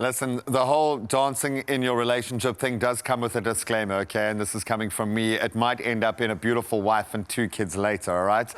Listen, the whole dancing in your relationship thing does come with a disclaimer, okay? And this is coming from me. It might end up in a beautiful wife and 2 kids later, all right?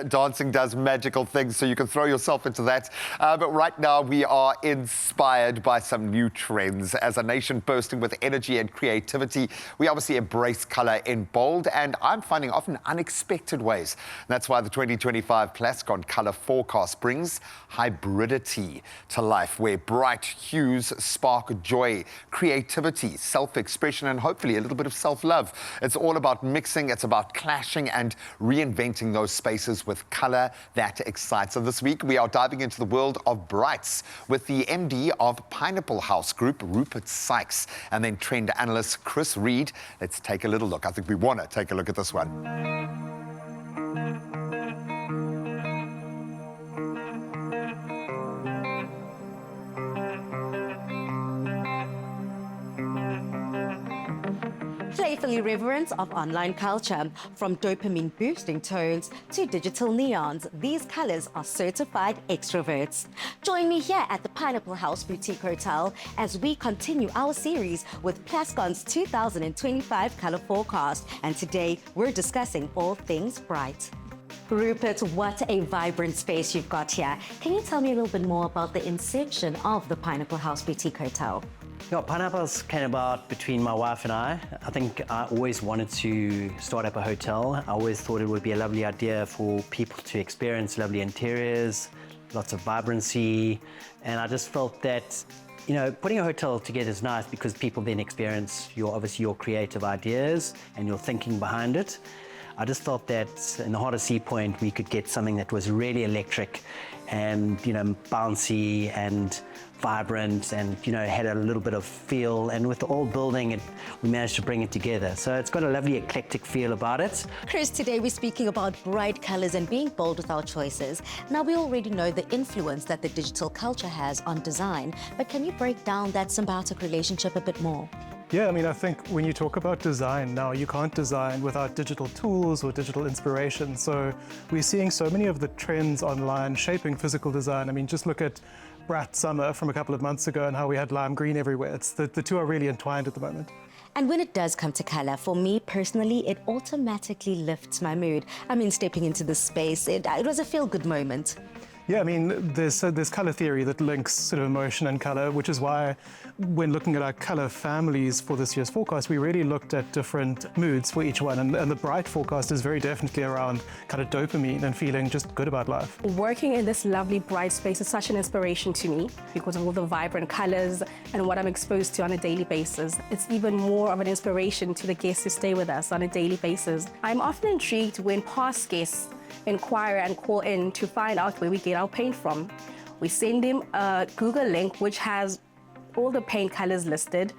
Dancing does magical things, so you can throw yourself into that. But right now, we are inspired by some new trends. As a nation bursting with energy and creativity, we obviously embrace color in bold and I'm finding often unexpected ways. That's why the 2025 Plascon color forecast brings hybridity to life, where bright hues spark joy, creativity, self-expression, and hopefully a little bit of self-love. It's all about mixing, it's about clashing and reinventing those spaces with color that excites. So this week, we are diving into the world of brights with the MD of Pineapple House Group, Rupert Sykes, and then trend analyst Chris Reed. Let's take a little look. I think we want to take a look at this one. Playful irreverence of online culture. From dopamine-boosting tones to digital neons, these colors are certified extroverts. Join me here at the Pineapple House Boutique Hotel as we continue our series with Plascon's 2025 color forecast. And today, we're discussing all things bright. Rupert, what a vibrant space you've got here. Can you tell me a little bit more about the inception of the Pineapple House Boutique Hotel? Yeah, Pineapples came about between my wife and I. I think I always wanted to start up a hotel. I always thought it would be a lovely idea for people to experience lovely interiors, lots of vibrancy, and I just felt that, you know, putting a hotel together is nice because people then experience obviously your creative ideas and your thinking behind it. I just felt that in the heart of Sea Point, we could get something that was really electric and, you know, bouncy and vibrant and, you know, had a little bit of feel. And with the old building, we managed to bring it together. So it's got a lovely eclectic feel about it. Chris, today we're speaking about bright colors and being bold with our choices. Now, we already know the influence that the digital culture has on design, but can you break down that symbiotic relationship a bit more? Yeah, I mean, I think when you talk about design now, you can't design without digital tools or digital inspiration. So we're seeing so many of the trends online shaping physical design. I mean, just look at Brat Summer from a couple of months ago and how we had lime green everywhere. The two are really entwined at the moment. And when it does come to color, for me personally, it automatically lifts my mood. I mean, stepping into this space, it was a feel-good moment. Yeah, I mean, there's color theory that links sort of emotion and color, which is why when looking at our color families for this year's forecast, we really looked at different moods for each one. And the bright forecast is very definitely around kind of dopamine and feeling just good about life. Working in this lovely bright space is such an inspiration to me because of all the vibrant colors and what I'm exposed to on a daily basis. It's even more of an inspiration to the guests who stay with us on a daily basis. I'm often intrigued when past guests inquire and call in to find out where we get our paint from. We send them a Google link which has all the paint colors listed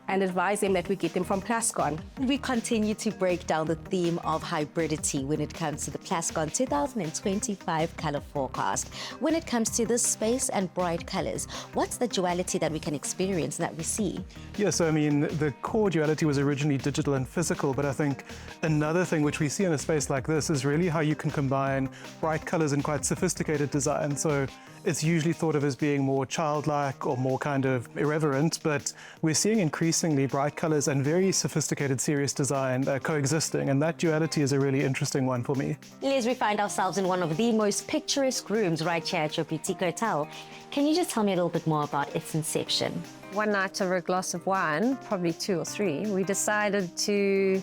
and advise them that we get them from Plascon. We continue to break down the theme of hybridity when it comes to the Plascon 2025 color forecast. When it comes to this space and bright colors, what's the duality that we can experience and that we see? Yeah, so I mean, the core duality was originally digital and physical, but I think another thing which we see in a space like this is really how you can combine bright colors and quite sophisticated design. So it's usually thought of as being more childlike or more kind of irreverent, but we're seeing increasingly bright colors and very sophisticated, serious design coexisting, and that duality is a really interesting one for me. Liz, we find ourselves in one of the most picturesque rooms right here at your boutique hotel. Can you just tell me a little bit more about its inception? One night over a glass of wine, probably 2 or 3, we decided to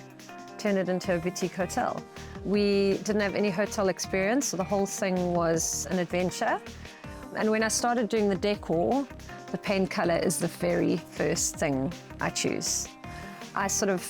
turn it into a boutique hotel. We didn't have any hotel experience, so the whole thing was an adventure. And when I started doing the decor, the paint color is the very first thing I choose. I sort of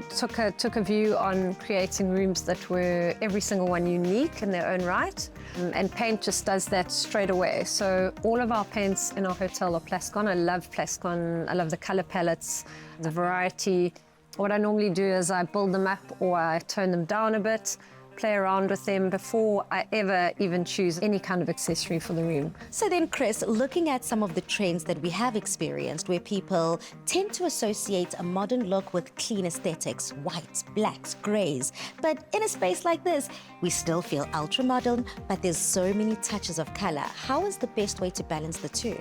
took a view on creating rooms that were every single one unique in their own right. And paint just does that straight away. So all of our paints in our hotel are Plascon. I love Plascon. I love the color palettes, the variety. What I normally do is I build them up or I tone them down a bit, play around with them before I ever even choose any kind of accessory for the room. So then, Chris, looking at some of the trends that we have experienced where people tend to associate a modern look with clean aesthetics, whites, blacks, greys. But in a space like this, we still feel ultra-modern, but there's so many touches of color. How is the best way to balance the two?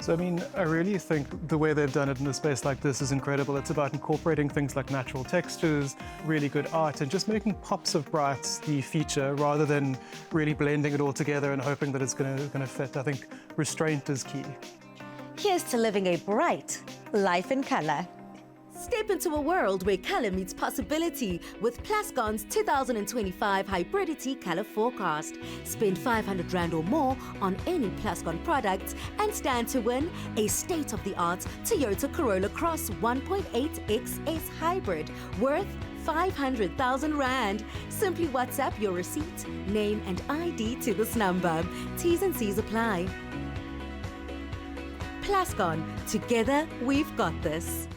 So, I mean, I really think the way they've done it in a space like this is incredible. It's about incorporating things like natural textures, really good art, and just making pops of brights the feature rather than really blending it all together and hoping that it's going to fit. I think restraint is key. Here's to living a bright life in color. Step into a world where color meets possibility with Plascon's 2025 Hybridity Color Forecast. Spend 500 Rand or more on any Plascon products and stand to win a state-of-the-art Toyota Corolla Cross 1.8 XS Hybrid worth 500,000 Rand. Simply WhatsApp your receipt, name and ID to this number. T's and C's apply. Plascon, together we've got this.